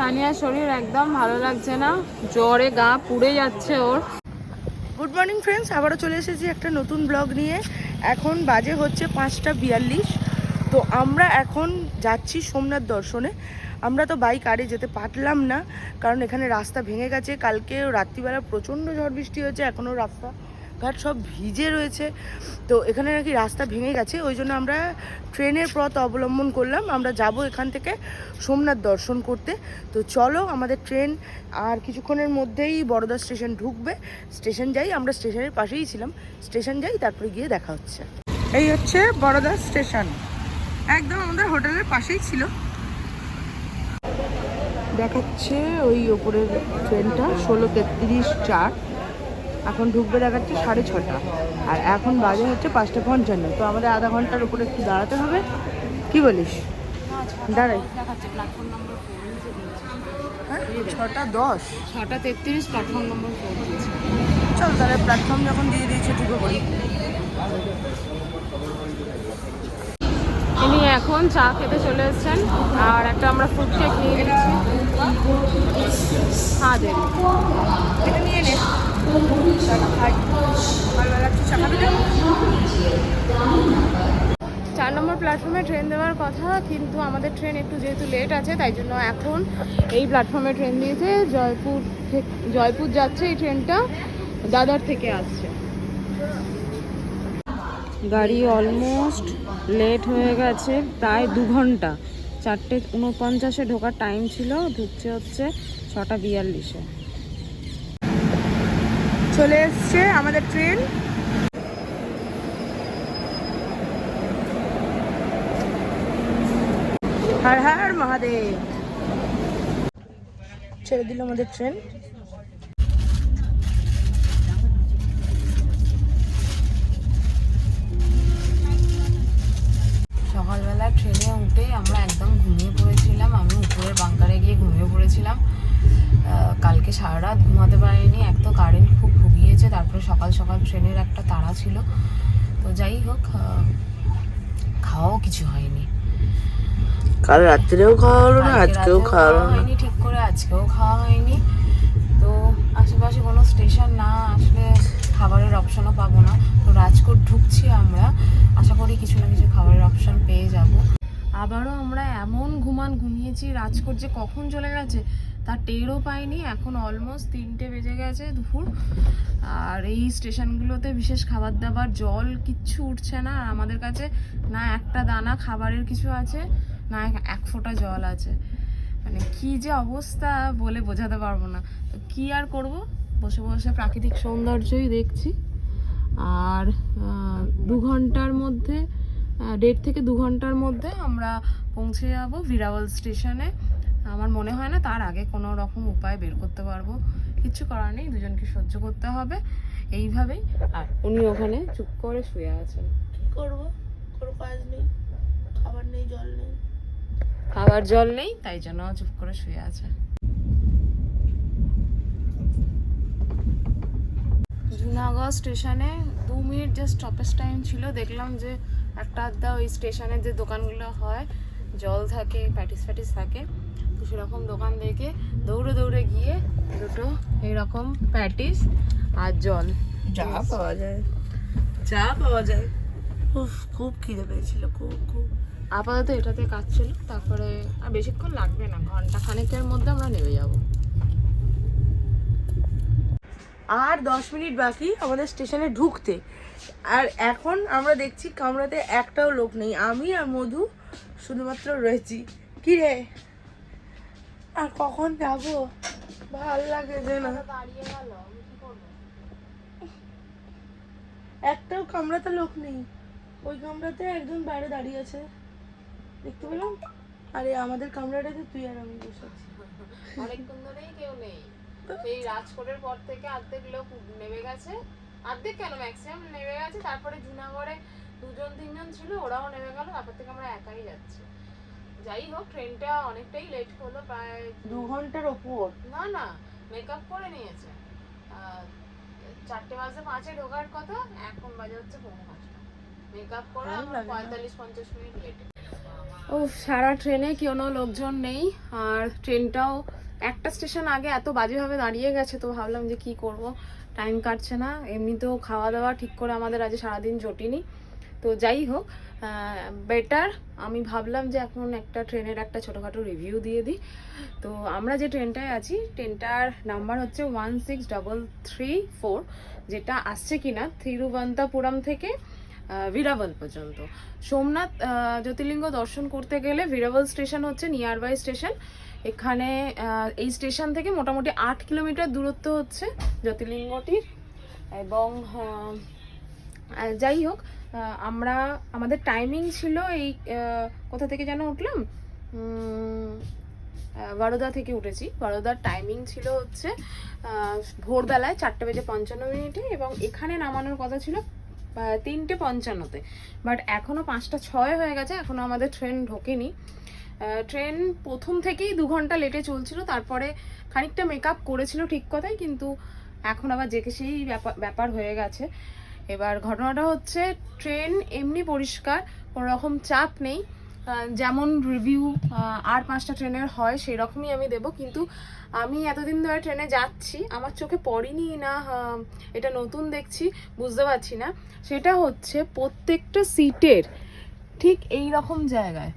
তানিয়ার শরীর একদম ভালো লাগছে না, জ্বরে গা পুড়ে যাচ্ছে ওর। গুড মর্নিং ফ্রেন্ডস, আবারও চলে এসেছি একটা নতুন ব্লগ নিয়ে। এখন বাজে হচ্ছে 5:42। তো আমরা এখন যাচ্ছি সোমনাথ দর্শনে। আমরা তো বাইক আরে যেতে পারলাম না, কারণ এখানে রাস্তা ভেঙে গেছে। কালকে রাত্রিবেলা প্রচণ্ড ঝড় বৃষ্টি হয়েছে, এখনও রাস্তাঘাট সব ভিজে রয়েছে। তো এখানে নাকি রাস্তা ভেঙে গেছে, ওই জন্য আমরা ট্রেনের পথ অবলম্বন করলাম। আমরা যাব এখান থেকে সোমনাথ দর্শন করতে। তো চলো, আমাদের ট্রেন আর কিছুক্ষণের মধ্যেই বড়দা স্টেশন ঢুকবে। স্টেশন যাই, আমরা স্টেশনের পাশেই ছিলাম, স্টেশন যাই, তারপরে গিয়ে দেখা হচ্ছে। এই হচ্ছে বড়দা স্টেশন, একদম আমাদের হোটেলের পাশেই ছিল। দেখাচ্ছে ওই ওপরের ট্রেনটা 16:33 এখন ঢুকবে, দেখাচ্ছে 6:30। আর এখন বাজে হচ্ছে 5:55। তো আমাদের আধা ঘন্টার উপরে একটু দাঁড়াতে হবে, কি বলিস? দাঁড়াই। 6:10 6:33 প্ল্যাটফর্ম নম্বর 4 দিয়েছে। চল তাহলে, প্ল্যাটফর্ম যখন দিয়ে দিয়েছে ঢুকে পড়ি। ইনি এখন চা খেতে চলে এসেছেন, আর একটা আমরা ফ্রুট কেক নিয়ে নিচ্ছি। হ্যাঁ দেরি এটা নিয়ে নে, খাই। ভালো লাগছে, চা খাবি না? 4 নম্বর প্ল্যাটফর্মে ট্রেন দেওয়ার কথা, কিন্তু আমাদের ট্রেন একটু যেহেতু লেট আছে, তাই জন্য এখন এই প্ল্যাটফর্মে ট্রেন দিয়েছে। জয়পুর যাচ্ছে এই ট্রেনটা, দাদর থেকে আসছে। গাড়ি অলমোস্ট লেট হয়ে গেছে, প্রায় 2 ঘন্টা। 4:49 ঢোকার টাইম ছিল, ঢুকছে হচ্ছে 6:42। চলে এসছে আমাদের ট্রেন। হর হর মহাদেব। ছেড়ে দিল আমাদের ট্রেন। সকালবেলা ট্রেনে উঠে আমরা একদম ঘুমিয়ে পড়েছিলাম। আমি উপরের বাঙ্কারে গিয়ে ঘুমিয়ে পড়েছিলাম। কালকে সারা রাত ঘুমাতে পারিনি, এক তো কারেন্ট খুব ভুগিয়েছে, তারপরে সকাল সকাল ট্রেনের একটা তাড়া ছিল। তো যাই হোক, খাওয়াও কিছু হয়নি। কাল রাত্রেও খাওয়া হলো না, আজকেও খাওয়া হয়নি ঠিক করে, আজকেও খাওয়া হয়নি। তো আশেপাশে কোনো স্টেশন না আসলে খাবারের অপশনও পাবো না। তো রাজকোট ঢুকছি আমরা, আশা করি কিছু না কিছু খাবারের অপশন পেয়ে যাব। আবারও আমরা এমন ঘুমিয়েছি, রাজকোট যে কখন চলে গেছে তার টেরও পাইনি। এখন অলমোস্ট 3টে বেজে গেছে দুপুর। আর এই স্টেশনগুলোতে বিশেষ খাবার দাবার, জল কিচ্ছু উঠছে না। আর আমাদের কাছে না একটা দানা খাবারের কিছু আছে, না এক ফোঁটা জল আছে। মানে কি যে অবস্থা বলে বোঝাতে পারবো না। তো কি আর করব, বসে বসে প্রাকৃতিক সৌন্দর্যই দেখছি। আর 2 ঘন্টার মধ্যে, 1.5 থেকে 2 ঘন্টার মধ্যে আমরা পৌঁছে যাব ভিরাওয়াল স্টেশনে। আমার মনে হয় না তার আগে কোনো রকম উপায় বের করতে পারবো। কিচ্ছু করার নেই, দুজনকে সহ্য করতে হবে এইভাবেই। আর উনি ওখানে চুপ করে শুয়ে আছেন। কি করবো, কোনো কাজ নেই, খাবার নেই, জল নেই। খাবার জল নেই, তাই জন্য চুপ করে শুয়ে আছে। জুনাগড় স্টেশনে 2 মিনিট জাস্ট স্টপেজ টাইম ছিল। দেখলাম যে একটা আধটা ওই স্টেশনে যে দোকানগুলো হয়, জল থাকে, প্যাটিস থাকে, তো সেরকম দোকান দেখে দৌড়ে দৌড়ে গিয়ে দুটো এইরকম প্যাটিস আর জল যা পাওয়া যায়। খুব খিদে পেয়েছিল, খুব। আপাতত এটাতে কাজ ছিল, তারপরে আর বেশিক্ষণ লাগবে না, ঘন্টা খানেকের মধ্যে আমরা নেমে যাব। আর 10 মিনিট বাকি আমাদের স্টেশনে ঢুকতে। আর এখন আমরা দেখছি কামরাতে একটাও লোক নেই, আমি আর মধু শুধুমাত্র রয়েছি। কি রে, আর কখন যাব? ভাল লাগে যে না, একটাও কামরাতে লোক নেই। ওই কামরাতে একজন বাইরে দাঁড়িয়ে আছে, দেখতে পেলাম। আরে আমাদের কামরাটাতে তুই আর আমি বসে আছি। অনেকক্ষণ ধরেই কেউ নেই। সেই রাজকোটের পর থেকে অর্ধেক লোক নেমে গেছে, অর্ধেক কেন ম্যাক্সিমাম নেমে গেছে। তারপরে জুনাগড়ে 2-3জন ছিল, ওরাও নেমে গেল। তারপর থেকে আমরা একাই যাচ্ছি। যাই হোক, ট্রেনটা অনেকটাই লেট হলো, প্রায় 2 ঘন্টার ওপর। না মেকআপ করে নিয়েছে। 4:05 ঢোকার কথা, এখন বাজে হচ্ছে 5:45। মেকআপ করে 45-50 মিনিট লেট। ও সারা ট্রেনে কোনো লোকজন নেই, আর ট্রেনটাও একটা স্টেশন আগে এত বাজেভাবে দাঁড়িয়ে গেছে, তো ভাবলাম যে কি করব, টাইম কাটছে না, এমনিতেও খাওয়া দাওয়া ঠিক করে আমাদের আজ সারাদিন জটিনি। তো যাই হোক, বেটার আমি ভাবলাম যে এখন একটা ট্রেনের একটা ছোটোখাটো রিভিউ দিয়ে দিই। তো আমরা যে ট্রেনটায় আছি, ট্রেনটার নাম্বার হচ্ছে 16334, যেটা আসছে কিনা থিরুবন্তপুরম থেকে ভিরাবল পর্যন্ত। সোমনাথ জ্যোতির্লিঙ্গ দর্শন করতে গেলে ভিরাবল স্টেশন হচ্ছে নিয়ার বাই স্টেশন। এখানে এই স্টেশন থেকে মোটামুটি 8 কিলোমিটার দূরত্ব হচ্ছে জ্যোতির্লিঙ্গটির। এবং যাই হোক, আমাদের টাইমিং ছিল এই কোথা থেকে যেন উঠলাম, বরোদা থেকে উঠেছি। বরোদার টাইমিং ছিল হচ্ছে ভোরবেলায় 4:55 এবং এখানে নামানোর কথা ছিল 3:55, বাট এখনও 5:06 হয়ে গেছে, এখনও আমাদের ট্রেন ঢোকেনি। ট্রেন প্রথম থেকেই 2 ঘন্টা লেটে চলছিল, তারপরে খানিকটা মেকআপ করেছিল ঠিক কথাই, কিন্তু এখন আবার যে সেই ব্যাপার হয়ে গেছে। এবার ঘটনাটা হচ্ছে ট্রেন এমনি পরিষ্কার, কোনো রকম চাপ নেই, যেমন রিভিউ আর 5টা ট্রেনের হয় সেই রকমই আমি দেব। কিন্তু আমি এতদিন ধরে ট্রেনে যাচ্ছি, আমার চোখে পড়েনি না এটা নতুন দেখছি বুঝতে পারছি না, সেটা হচ্ছে প্রত্যেকটা সিটের ঠিক এই রকম জায়গায়,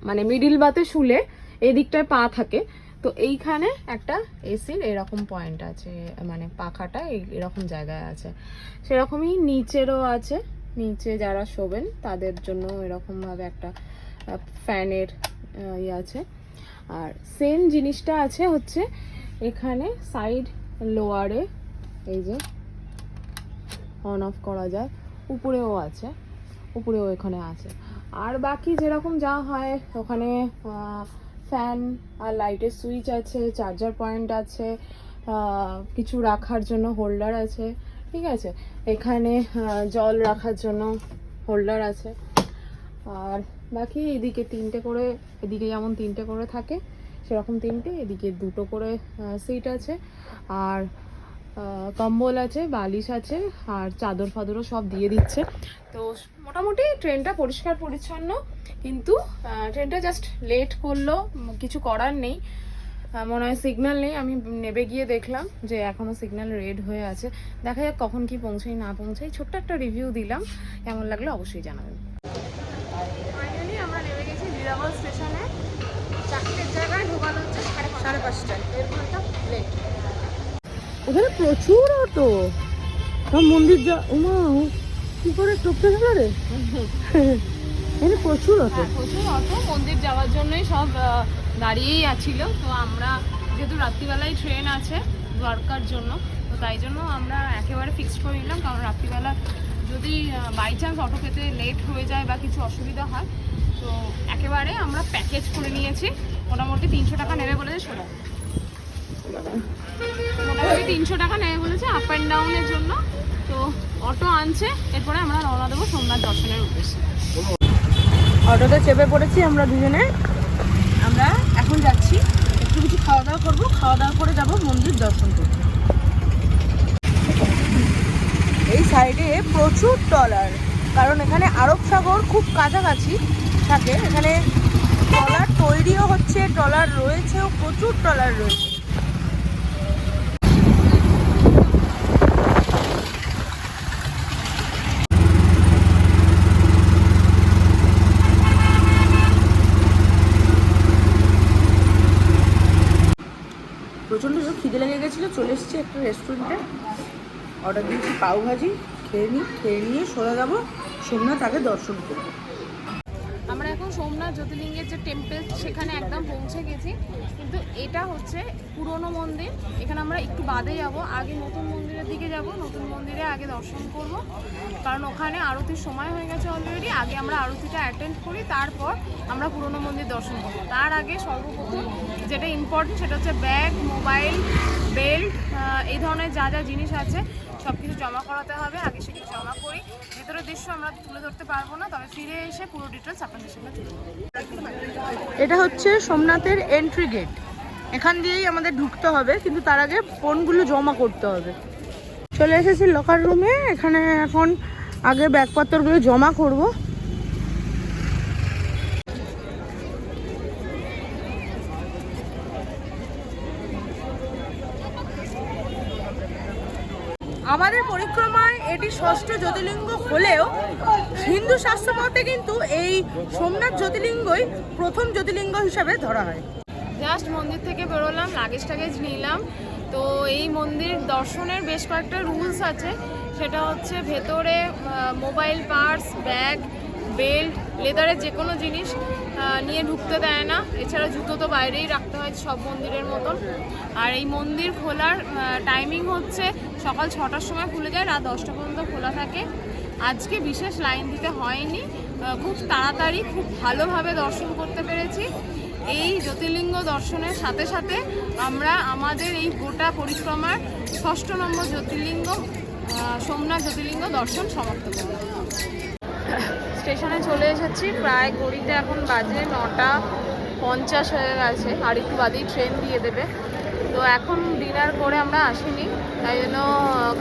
মানে মিডিল বাতে শুলে এদিকটায় পা থাকে, তো এইখানে একটা এসির এরকম পয়েন্ট আছে, মানে পাখাটা এরকম জায়গায় আছে। সেরকমই নিচেরও আছে, নিচে যারা শোবেন তাদের জন্য এরকমভাবে একটা ফ্যানের ইয়ে আছে। আর সেম জিনিসটা আছে হচ্ছে এখানে সাইড লোয়ারে, এই যে অন অফ করা যায়, উপরেও আছে, উপরেও এখানে আছে। আর বাকি যেরকম যা হয় ওখানে ফ্যান আর লাইটের সুইচ আছে, চার্জার পয়েন্ট আছে, কিছু রাখার জন্য হোল্ডার আছে, ঠিক আছে। এখানে জল রাখার জন্য হোল্ডার আছে। আর বাকি এদিকে 3টে করে, এদিকে যেমন 3টে করে থাকে সেরকম 3টে, এদিকে 2টো করে সিট আছে। আর কম্বল আছে, বালিশ আছে, আর চাদর ফাদরও সব দিয়ে দিচ্ছে। তো মোটামুটি ট্রেনটা পরিষ্কার পরিচ্ছন্ন, কিন্তু ট্রেনটা জাস্ট লেট করলো, কিছু করার নেই। মনে হয় সিগন্যাল নেই, আমি নেবে গিয়ে দেখলাম যে এখনও সিগন্যাল রেড হয়ে আছে। দেখা যাক কখন কি পৌঁছাই না পৌঁছাই। ছোট্ট একটা রিভিউ দিলাম, কেমন লাগলো অবশ্যই জানাবেন। ফাইনালি আমরা নেমে গেছি ভিরাবল স্টেশনে। 4টের জায়গায় ঢোকানো হচ্ছে 5:30, 1 ঘন্টা লেট। ওখানে প্রচুর অটো, মন্দির যা উমা কি করে টপকে গেল রে, এখানে প্রচুর অটো। প্রচুর অটো মন্দির যাওয়ার জন্যই সব দাঁড়িয়েই আছিল। তো আমরা যেহেতু রাত্রিবেলায় ট্রেন আছে দ্বারকার জন্য, তো তাই জন্য আমরা একেবারে ফিক্সড করে নিলাম, কারণ রাত্রিবেলা যদি বাই চান্স অটো পেতে লেট হয়ে যায় বা কিছু অসুবিধা হয়, তো একেবারে আমরা প্যাকেজ করে নিয়েছি। মোটামুটি 300 টাকা নেবে বলেছে, শোনো মোটামুটি 300 টাকা নেবে বলেছে আপ অ্যান্ড ডাউনের জন্য। তো অটো আনছে, এরপরে আমরা রওনা দেবো সোমনাথ দর্শনের উদ্দেশ্যে। অটোতে চেপে পড়েছি আমরা দুজনে। আমরা এখন যাচ্ছি, একটু কিছু খাওয়া দাওয়া করবো, খাওয়া দাওয়া করে যাব মন্দির দর্শন করতে। এই সাইডে প্রচুর ট্রলার, কারণ এখানে আরব সাগর খুব কাছাকাছি থাকে, এখানে ট্রলার তৈরিও হচ্ছে, ট্রলার রয়েছেও, প্রচুর ট্রলার রয়েছে। প্রচণ্ড খিদে লেগে গেছিলো, চলে এসেছি একটা রেস্টুরেন্টে, অর্ডার দিয়েছি পাউভাজি, খেয়ে নিয়ে সোজা যাবো সোমনাথ আগে দর্শন করবো। আমরা এখন সোমনাথ জ্যোতির্লিঙ্গের যে টেম্পল সেখানে একদম পৌঁছে গেছি, কিন্তু এটা হচ্ছে পুরনো মন্দির। এখানে আমরা একটু বাদে যাব, আগে নতুন মন্দিরের দিকে যাব, নতুন মন্দিরে আগে দর্শন করব, কারণ ওখানে আরতির সময় হয়ে গেছে অলরেডি। আগে আমরা আরতিটা অ্যাটেন্ড করি, তারপর আমরা পুরনো মন্দির দর্শন করব। তার আগে সর্বপ্রথম যেটা ইম্পর্টেন্ট সেটা হচ্ছে ব্যাগ, মোবাইল, বেল্ট, এই ধরনের যা যা জিনিস আছে সব কিছু জমা করাতে হবে। আগে সেগুলো জমা করি। ভিতরের দৃশ্য আমরা তুলে ধরতে পারবো না, তবে ফিরে এসে পুরো ডিটেলস আপনাদের সামনে তুলে ধরবো। এটা হচ্ছে সোমনাথের এন্ট্রি গেট, এখান দিয়েই আমাদের ঢুকতে হবে, কিন্তু তার আগে ফোনগুলো জমা করতে হবে। চলে এসেছি লকার রুমে, এখানে এখন আগে ব্যাগপত্রগুলো জমা করব। আমাদের পরিক্রমায় এটি ষষ্ঠ জ্যোতির্লিঙ্গ হলেও হিন্দু শাস্ত্রমতে কিন্তু এই সোমনাথ জ্যোতির্লিঙ্গই প্রথম জ্যোতির্লিঙ্গ হিসাবে ধরা হয়। জাস্ট মন্দির থেকে বেরোলাম, লাগেজ টাগেজ নিলাম। তো এই মন্দির দর্শনের বেশ কয়েকটা রুলস আছে। সেটা হচ্ছে ভেতরে মোবাইল, পার্স, ব্যাগ, বেল্ট, লেদারের যে কোনো জিনিস নিয়ে ঢুকতে দেয় না। এছাড়া জুতো তো বাইরেই রাখতে হয় সব মন্দিরের মতন। আর এই মন্দির খোলার টাইমিং হচ্ছে সকাল 6টার সময় খুলে যায়, রাত 10টা পর্যন্ত খোলা থাকে। আজকে বিশেষ লাইন দিতে হয়নি, খুব তাড়াতাড়ি খুব ভালোভাবে দর্শন করতে পেরেছি। এই জ্যোতির্লিঙ্গ দর্শনের সাথে সাথে আমরা আমাদের এই গোটা পরিক্রমার 6 নম্বর জ্যোতির্লিঙ্গ সোমনাথ জ্যোতির্লিঙ্গ দর্শন সমাপ্ত করলাম। স্টেশনে চলে এসেছি, প্রায় ঘড়িতে এখন বাজে 9:50 হয়ে গেছে, আর একটু বাদেই ট্রেন দিয়ে দেবে। তো এখন ডিনার করে আমরা আসিনি, তাই জন্য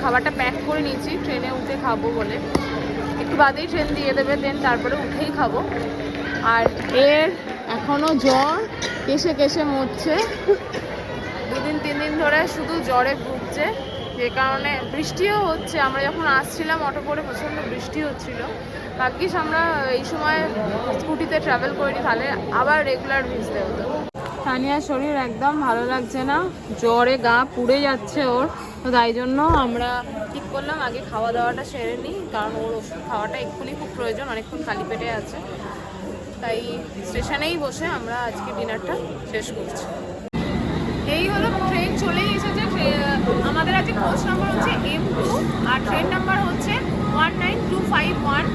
খাবারটা প্যাক করে নিয়েছি, ট্রেনে উঠে খাবো বলে। একটু বাদেই ট্রেন দিয়ে দেবে, দেন তারপরে উঠেই খাবো। আর এর এখনও জ্বর কেসে কেসে মরছে, 2-3 দিন ধরে শুধু জ্বরে ভুগছে, যে কারণে বৃষ্টিও হচ্ছে। আমরা যখন আসছিলাম অটো করে প্রচণ্ড বৃষ্টি হচ্ছিল। ভাগ্যিস আমরা এই সময় স্কুটিতে ট্রাভেল করিনি, তাহলে আবার রেগুলার ভিজতে হতো। তানিয়ার শরীর একদম ভালো লাগছে না, জ্বরে গা পুড়ে যাচ্ছে ওর। তো তাই জন্য আমরা ঠিক করলাম আগে খাওয়া দাওয়াটা সেরে নিই, কারণ ওর ওষুধ খাওয়াটা এক্ষুনি খুব প্রয়োজন, অনেকক্ষণ খালি পেটে আছে। তাই স্টেশনেই বসে আমরা আজকে ডিনারটা শেষ করছি। এই হলো ট্রেন চলেই এসেছে। আমাদের আজকে কোচ নাম্বার হচ্ছে M2 আর ট্রেন নাম্বার হচ্ছে 19251।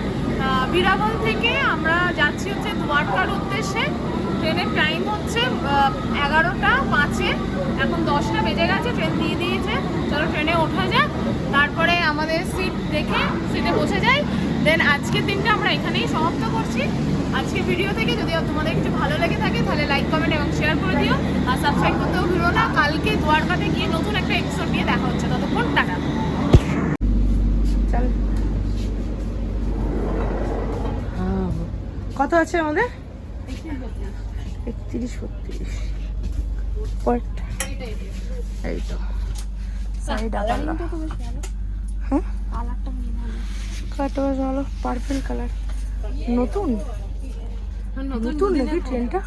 বীরাবল থেকে আমরা যাচ্ছি হচ্ছে দ্বারকার উদ্দেশ্যে। ট্রেনের টাইম হচ্ছে 11:05। এখন 10টা বেজে গেছে, ট্রেন দিয়ে দিয়েছে। চলো ট্রেনে ওঠা যাক, তারপরে আমাদের সিট দেখে সিটে বসে যাই। দেন আজকের দিনটা আমরা এখানেই সমাপ্ত করছি। আজকে ভিডিও থেকে যদি তোমাদের একটু ভালো লেগে থাকে তাহলে লাইক, কমেন্ট এবং শেয়ার করে দিও, আর সাবস্ক্রাইব করতেও ভুলো না। কালকে দ্বারকাতে গিয়ে নতুন একটা এপিসোড নিয়ে দেখা হচ্ছে, ততক্ষণ টাটা। চল, কত আছে আমাদের? 31-32 পরটা। এই তো শাড়িটা ভালো, হ্যাঁ কালারটা বেশ ভালো, পার্পল কালার। নতুন নতুন নাকি ট্রেনটা?